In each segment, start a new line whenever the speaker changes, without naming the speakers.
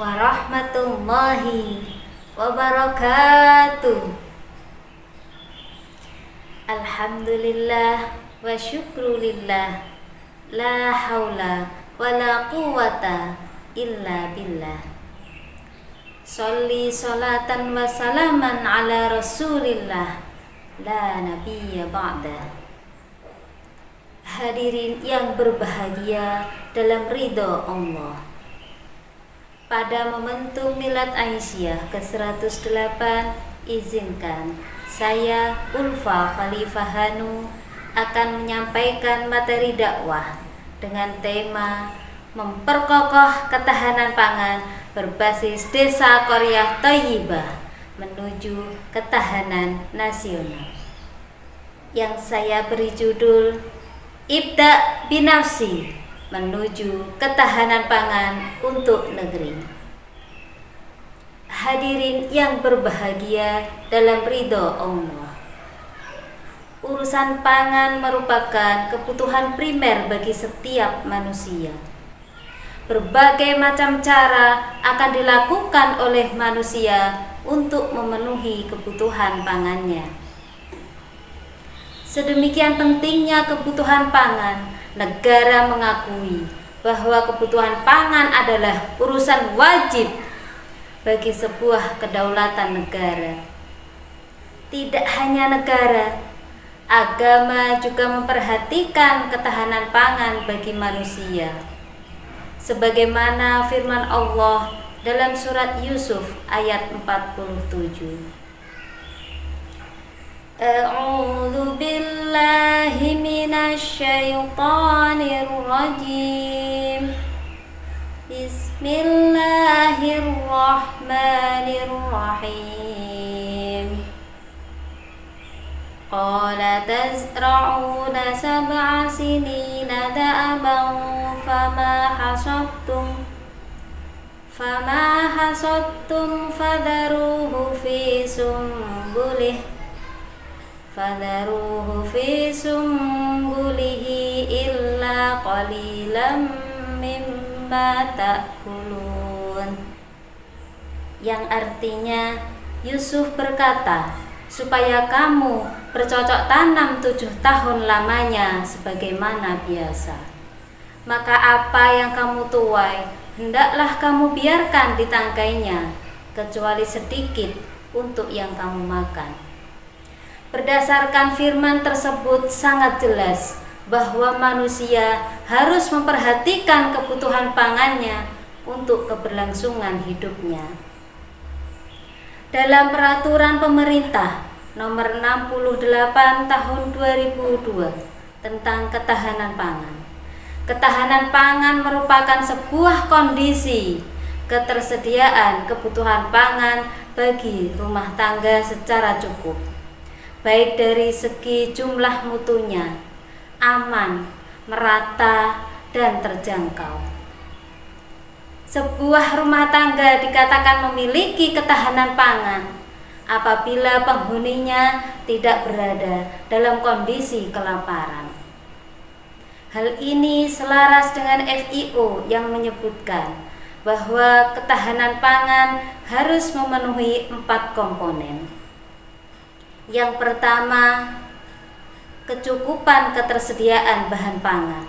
warahmatullahi wabarakatuh. Alhamdulillah wa syukrulillah, la haula wa la quwata illa billah. Sholli sholatan wa salaman ala rasulillah, la nabiyya ba'da. Hadirin yang berbahagia dalam ridho Allah, pada momentum Milad Aisyah ke-108, izinkan saya Ulfa Khalifah Hanu akan menyampaikan materi dakwah dengan tema memperkokoh ketahanan pangan berbasis Desa Qaryah Thayyibah menuju ketahanan nasional, yang saya beri judul Ibda binafsi menuju ketahanan pangan untuk negeri. Hadirin yang berbahagia dalam ridho Allah, urusan pangan merupakan kebutuhan primer bagi setiap manusia. Berbagai macam cara akan dilakukan oleh manusia untuk memenuhi kebutuhan pangannya. Sedemikian pentingnya kebutuhan pangan, negara mengakui bahwa kebutuhan pangan adalah urusan wajib bagi sebuah kedaulatan negara. Tidak hanya negara, agama juga memperhatikan ketahanan pangan bagi manusia. Sebagaimana firman Allah dalam surat Yusuf ayat 47. A'udzu billahi minasy syaithanir rajim. Bismillahirrahmanirrahim. Qala tazra'una sab'a sinina da'aban fama hasattum fadharuhu fi sumbulihi illa qalilan mimma ta'kulun. Yang artinya, Yusuf berkata, supaya kamu bercocok tanam 7 tahun lamanya sebagaimana biasa. Maka apa yang kamu tuai, hendaklah kamu biarkan di tangkainya, kecuali sedikit untuk yang kamu makan. Berdasarkan firman tersebut sangat jelas bahwa manusia harus memperhatikan kebutuhan pangannya untuk keberlangsungan hidupnya. Dalam peraturan pemerintah nomor 68 tahun 2002 tentang ketahanan pangan, ketahanan pangan merupakan sebuah kondisi ketersediaan kebutuhan pangan bagi rumah tangga secara cukup, baik dari segi jumlah mutunya, aman, merata, dan terjangkau. Sebuah rumah tangga dikatakan memiliki ketahanan pangan apabila penghuninya tidak berada dalam kondisi kelaparan. Hal ini selaras dengan FIO yang menyebutkan bahwa ketahanan pangan harus memenuhi 4 komponen. Yang pertama, kecukupan ketersediaan bahan pangan.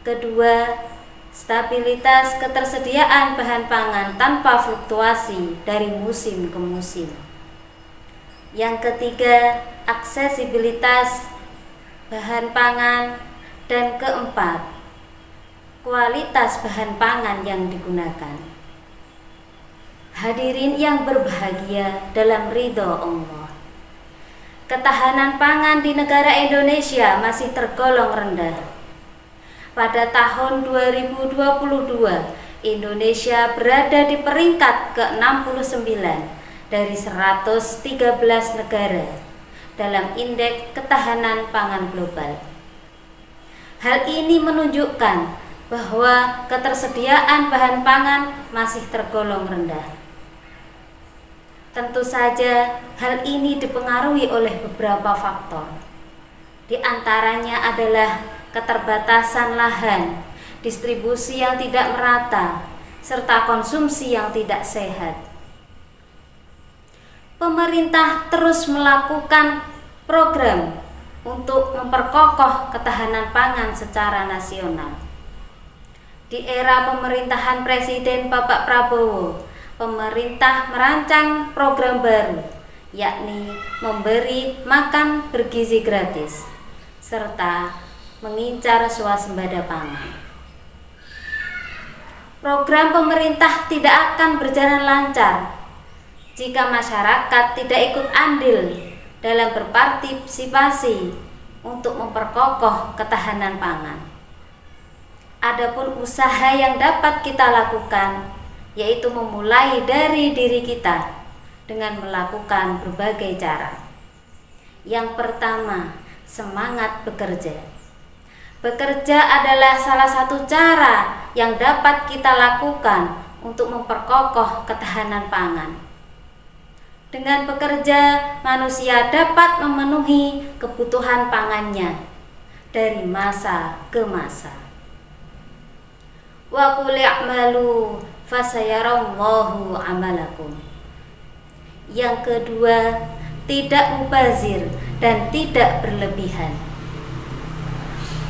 Kedua, stabilitas ketersediaan bahan pangan tanpa fluktuasi dari musim ke musim. Yang ketiga, aksesibilitas bahan pangan. Dan keempat, kualitas bahan pangan yang digunakan. Hadirin yang berbahagia dalam ridho Allah, ketahanan pangan di negara Indonesia masih tergolong rendah. Pada tahun 2022, Indonesia berada di peringkat ke-69 dari 113 negara dalam Indeks Ketahanan Pangan Global. Hal ini menunjukkan bahwa ketersediaan bahan pangan masih tergolong rendah. Tentu saja hal ini dipengaruhi oleh beberapa faktor. Di antaranya adalah keterbatasan lahan, distribusi yang tidak merata, serta konsumsi yang tidak sehat. Pemerintah terus melakukan program untuk memperkokoh ketahanan pangan secara nasional. Di era pemerintahan Presiden Bapak Prabowo, pemerintah merancang program baru, yakni memberi makan bergizi gratis, serta mengincar swasembada pangan. Program pemerintah tidak akan berjalan lancar jika masyarakat tidak ikut andil dalam berpartisipasi untuk memperkokoh ketahanan pangan. Adapun usaha yang dapat kita lakukan, yaitu memulai dari diri kita dengan melakukan berbagai cara. Yang pertama, semangat bekerja. Bekerja adalah salah satu cara yang dapat kita lakukan untuk memperkokoh ketahanan pangan. Dengan bekerja, manusia dapat memenuhi kebutuhan pangannya dari masa ke masa. Wa qul i'malu fasayarallahu amalakum. Yang kedua, tidak mubazir dan tidak berlebihan.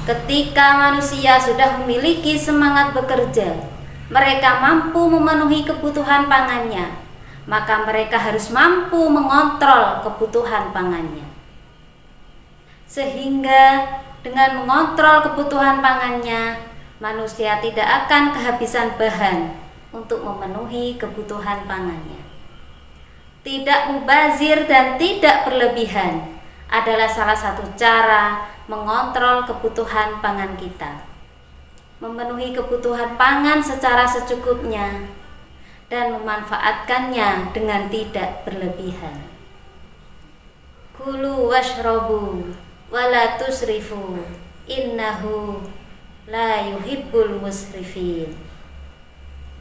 Ketika manusia sudah memiliki semangat bekerja, mereka mampu memenuhi kebutuhan pangannya, maka mereka harus mampu mengontrol kebutuhan pangannya. Sehingga dengan mengontrol kebutuhan pangannya, manusia tidak akan kehabisan bahan untuk memenuhi kebutuhan pangannya. Tidak mubazir dan tidak berlebihan adalah salah satu cara mengontrol kebutuhan pangan kita. Memenuhi kebutuhan pangan secara secukupnya dan memanfaatkannya dengan tidak berlebihan. Kulu washrabu wala tusrifu innahu la yuhibbul musrifin.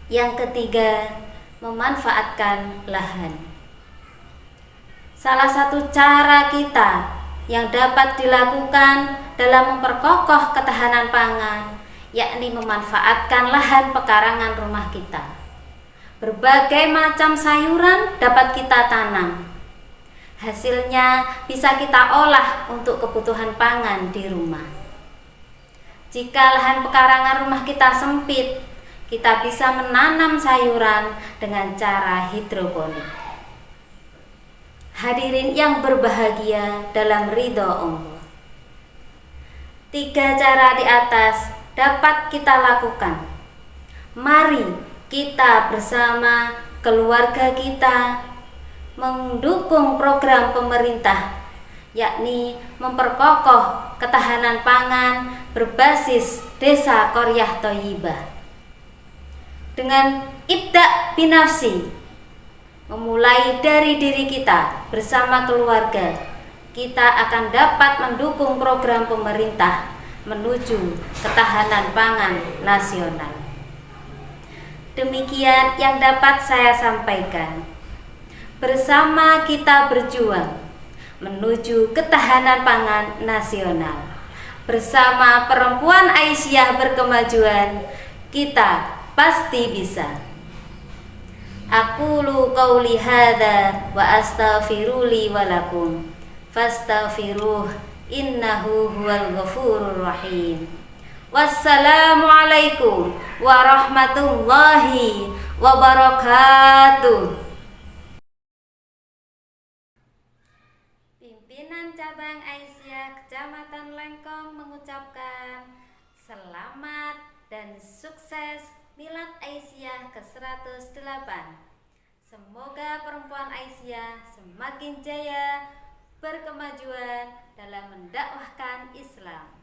Yang ketiga, memanfaatkan lahan. Salah satu cara kita yang dapat dilakukan dalam memperkokoh ketahanan pangan, yakni memanfaatkan lahan pekarangan rumah kita. Berbagai macam sayuran dapat kita tanam. Hasilnya bisa kita olah untuk kebutuhan pangan di rumah. Jika lahan pekarangan rumah kita sempit, kita bisa menanam sayuran dengan cara hidroponik. Hadirin yang berbahagia dalam ridho Allah. 3 cara di atas dapat kita lakukan. Mari kita bersama keluarga kita mendukung program pemerintah, yakni memperkokoh ketahanan pangan berbasis Desa Qaryah Thayyibah. Dengan ibda' binafsi, memulai dari diri kita bersama keluarga, kita akan dapat mendukung program pemerintah menuju ketahanan pangan nasional. Demikian yang dapat saya sampaikan. Bersama kita berjuang menuju ketahanan pangan nasional. Bersama perempuan Aisyah berkemajuan, kita pasti bisa. Aqulu qauli hadza wa astaghfiruli wa lakum fastaghfiruh innahu huwal ghafurur rahim. Wassalamualaikum warahmatullahi wabarakatuh. Pimpinan Cabang Aisyah Kecamatan Lengkong mengucapkan selamat dan sukses Milad Aisyah ke-108. Semoga perempuan Aisyah semakin jaya berkemajuan dalam mendakwahkan Islam.